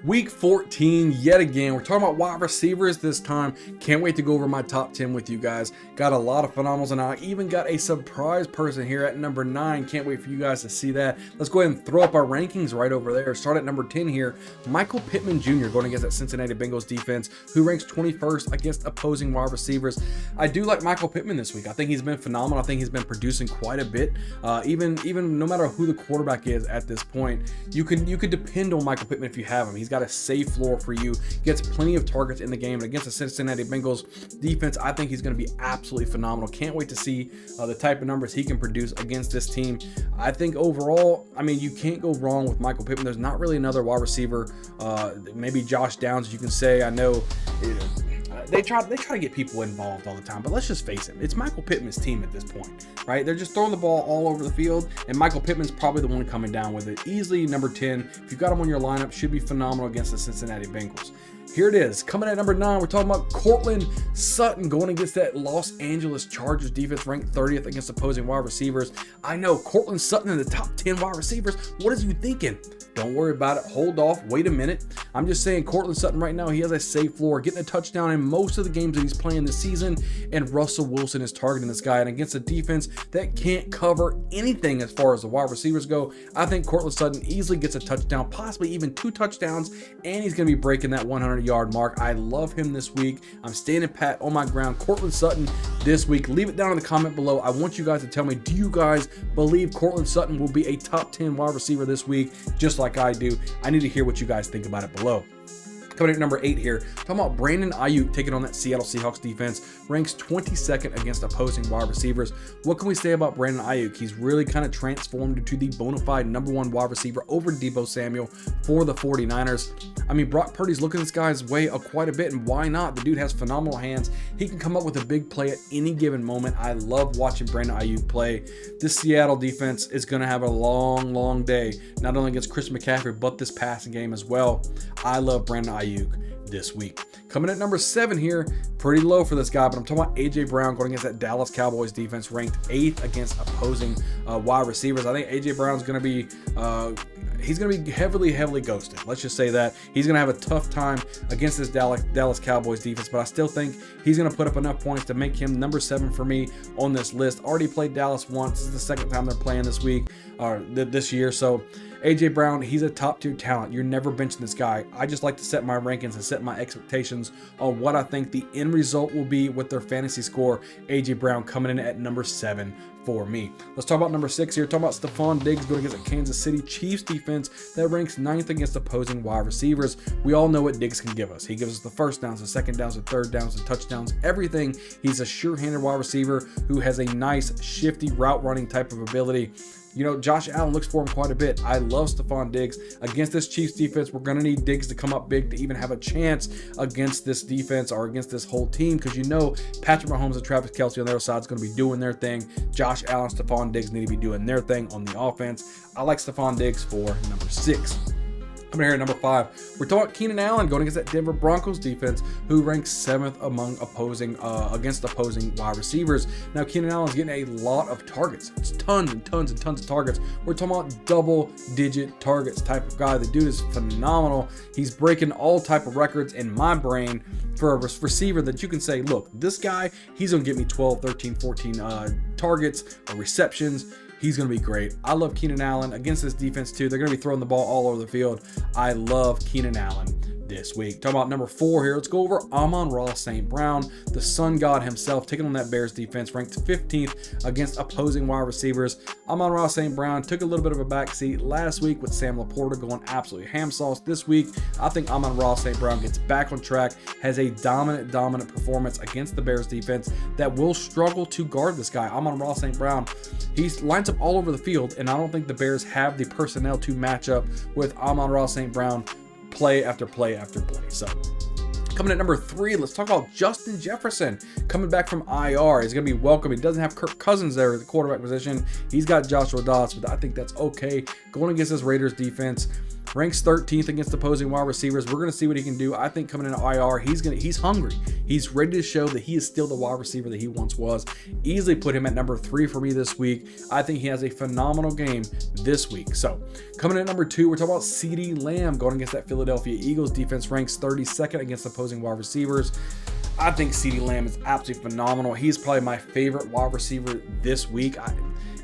Week 14 yet again. We're talking about wide receivers this time. Can't wait to go over my top 10 with you guys. Got a lot of phenomenals, and I even got a surprise person here at number 9. Can't wait for you guys to see that. Let's go ahead and throw up our rankings right over there. Start at number 10 here. Michael Pittman Jr. going against that Cincinnati Bengals defense, who ranks 21st against opposing wide receivers. I do like Michael Pittman this week. I think he's been phenomenal. I think he's been producing quite a bit. Even no matter who the quarterback is at this point, you could depend on Michael Pittman if you have him. He's got a safe floor for you. Gets plenty of targets in the game, and against the Cincinnati Bengals defense, I think he's going to be absolutely phenomenal. Can't wait to see the type of numbers he can produce against this team. I think overall, I mean, you can't go wrong with Michael Pittman. There's not really another wide receiver. Maybe Josh Downs, you can say. I know they try to get people involved all the time, but let's just face it, it's Michael Pittman's team at this point, right? They're just throwing the ball all over the field, and Michael Pittman's probably the one coming down with it. Easily number 10. If you've got him on your lineup, should be phenomenal against the Cincinnati Bengals. Here it is. Coming at number 9, we're talking about Courtland Sutton going against that Los Angeles Chargers defense, ranked 30th against opposing wide receivers. I know, Courtland Sutton in the top 10 wide receivers. What is you thinking? Don't worry about it. Hold off. Wait a minute. I'm just saying, Courtland Sutton right now, he has a safe floor, getting a touchdown in most of the games that he's playing this season, and Russell Wilson is targeting this guy. And against a defense that can't cover anything as far as the wide receivers go, I think Courtland Sutton easily gets a touchdown, possibly even 2 touchdowns, and he's going to be breaking that 100-yard mark. I love him this week. I'm standing pat on my ground. Courtland Sutton this week. Leave it down in the comment below. I want you guys to tell me, do you guys believe Courtland Sutton will be a top 10 wide receiver this week, just like I do? I need to hear what you guys think about it below. Coming at number 8 here, talking about Brandon Aiyuk taking on that Seattle Seahawks defense, ranks 22nd against opposing wide receivers. What can we say about Brandon Aiyuk? He's really kind of transformed into the bona fide number 1 wide receiver over Deebo Samuel for the 49ers. I mean, Brock Purdy's looking this guy's way quite a bit, and why not? The dude has phenomenal hands. He can come up with a big play at any given moment. I love watching Brandon Aiyuk play. This Seattle defense is going to have a long day, not only against Chris McCaffrey, but this passing game as well. I love Brandon Aiyuk this week. Coming at number 7 here, pretty low for this guy, but I'm talking about AJ Brown going against that Dallas Cowboys defense, ranked 8th against opposing wide receivers. I think AJ Brown's going to be he's going to be heavily ghosted. Let's just say that. He's going to have a tough time against this Dallas Cowboys defense, but I still think he's going to put up enough points to make him number 7 for me on this list. Already played Dallas once. This is the second time they're playing this week or this year. So AJ Brown, he's a top tier talent. You're never benching this guy. I just like to set my rankings and set my expectations on what I think the end result will be with their fantasy score. AJ Brown coming in at number 7 for me. Let's talk about number 6 here. Talking about Stefan Diggs going against a Kansas City Chiefs defense that ranks 9th against opposing wide receivers. We all know what Diggs can give us. He gives us the first downs, the second downs, the third downs, the touchdowns, everything. He's a sure-handed wide receiver who has a nice, shifty route running type of ability. You know, Josh Allen looks for him quite a bit. I love Stefan Diggs. Against this Chiefs defense, we're going to need Diggs to come up big to even have a chance against this defense or against this whole team, because you know Patrick Mahomes and Travis Kelce on their side is going to be doing their thing. Josh Allen, Stefan Diggs need to be doing their thing on the offense. I like Stefan Diggs for number 6. Coming here at number 5, we're talking about Keenan Allen going against that Denver Broncos defense, who ranks 7th among against opposing wide receivers. Now, Keenan Allen's getting a lot of targets. It's tons and tons of targets. We're talking about double-digit targets type of guy. The dude is phenomenal. He's breaking all type of records in my brain for a receiver that you can say, look, this guy, he's going to get me 12, 13, 14 targets or receptions. He's going to be great. I love Keenan Allen against this defense too. They're going to be throwing the ball all over the field. I love Keenan Allen this week. Talking about number 4 here, let's go over Amon-Ra St. Brown, the sun god himself, taking on that Bears defense, ranked 15th against opposing wide receivers. Amon-Ra St. Brown took a little bit of a backseat last week with Sam Laporta going absolutely ham sauce. This week, I think Amon-Ra St. Brown gets back on track, has a dominant performance against the Bears defense that will struggle to guard this guy. Amon-Ra St. Brown, he lines up all over the field, and I don't think the Bears have the personnel to match up with Amon-Ra St. Brown play after play after play. So coming at number 3, let's talk about Justin Jefferson coming back from IR. He's going to be welcome. He doesn't have Kirk Cousins there at the quarterback position. He's got Joshua Dobbs, but I think that's okay. Going against this Raiders defense, ranks 13th against opposing wide receivers. We're going to see what he can do. I think coming into IR, he's hungry. He's ready to show that he is still the wide receiver that he once was. Easily put him at number 3 for me this week. I think he has a phenomenal game this week. So coming in at number 2, we're talking about CeeDee Lamb going against that Philadelphia Eagles defense, ranks 32nd against opposing wide receivers. I think CeeDee Lamb is absolutely phenomenal. He's probably my favorite wide receiver this week.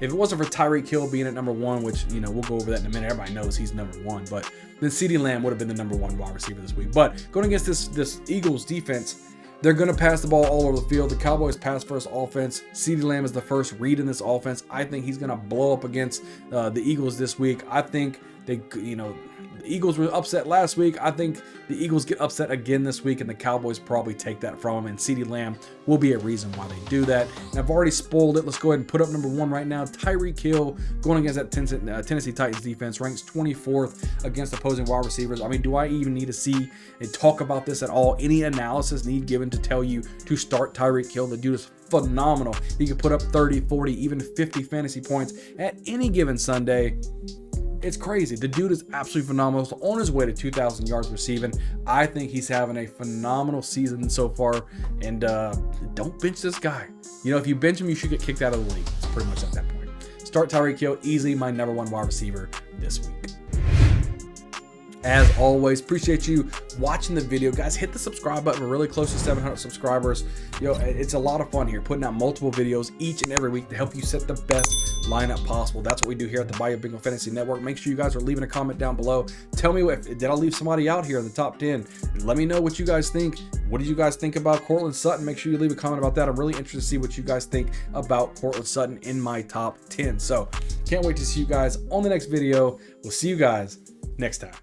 If it wasn't for Tyreek Hill being at number 1, which, you know, we'll go over that in a minute. Everybody knows he's number 1, but then CeeDee Lamb would have been the number 1 wide receiver this week. But going against this Eagles defense, they're going to pass the ball all over the field. The Cowboys pass first offense. CeeDee Lamb is the first read in this offense. I think he's going to blow up against the Eagles this week. I think the Eagles were upset last week. I think the Eagles get upset again this week, and the Cowboys probably take that from them, and CeeDee Lamb will be a reason why they do that. And I've already spoiled it. Let's go ahead and put up number 1 right now. Tyreek Hill going against that Tennessee Titans defense, ranks 24th against opposing wide receivers. I mean, do I even need to see and talk about this at all? Any analysis need given to tell you to start Tyreek Hill? The dude is phenomenal. He can put up 30, 40, even 50 fantasy points at any given Sunday. It's crazy. The dude is absolutely phenomenal. So on his way to 2,000 yards receiving. I think he's having a phenomenal season so far. And don't bench this guy. You know, if you bench him, you should get kicked out of the league. It's pretty much at that point. Start Tyreek Hill, easily my number 1 wide receiver this week. As always, appreciate you watching the video. Guys, hit the subscribe button. We're really close to 700 subscribers. Yo, it's a lot of fun here, putting out multiple videos each and every week to help you set the best lineup possible. That's what we do here at the Bayou Bingo Fantasy Network. Make sure you guys are leaving a comment down below. Tell me, did I leave somebody out here in the top 10? Let me know what you guys think. What did you guys think about Courtland Sutton? Make sure you leave a comment about that. I'm really interested to see what you guys think about Courtland Sutton in my top 10. So can't wait to see you guys on the next video. We'll see you guys next time.